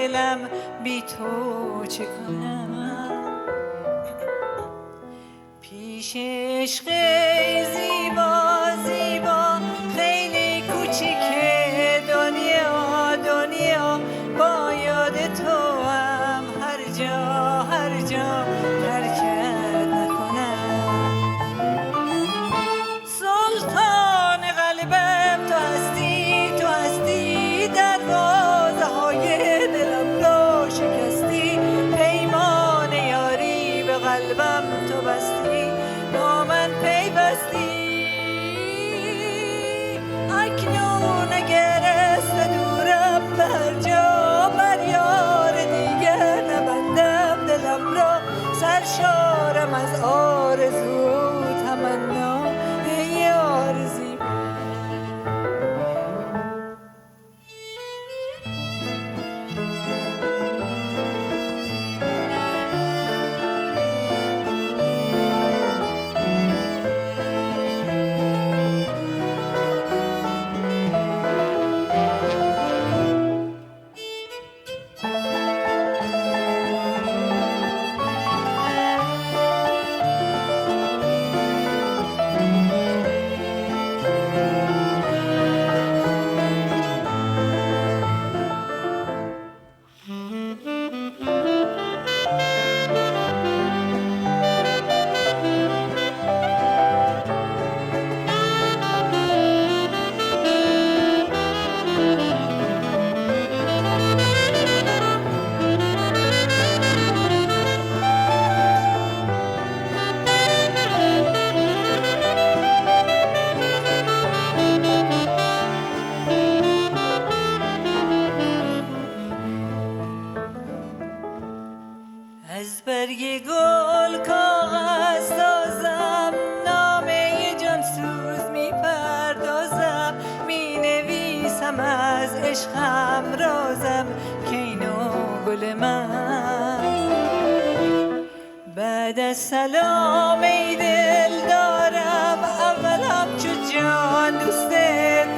دلم بی تو چه کنم پیش عشق زیبا زیبا خیلی کوچیکه دنیا دنیا با یاد تو هم هر جا ترکت نکنم سلطان قلبم تو هستی دروازه های دلم را شکستی پیمان یاری به قلبم تو بستی با من پیوستی اکنون اگر است دورم به هر جا بر یار دیگر نبندم دلم را سرشارم از آرزو تمنا ای آرزی از برگ گل کاغذ سازم نامه جانسوز می پردازم می نویسم از عشقم رازم که اینو گل من بعد از سلام ای دل دارم اولم چو جان دوست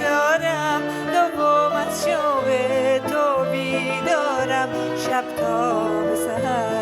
دارم دوم از شوق تو بیدارم شب تا به سحر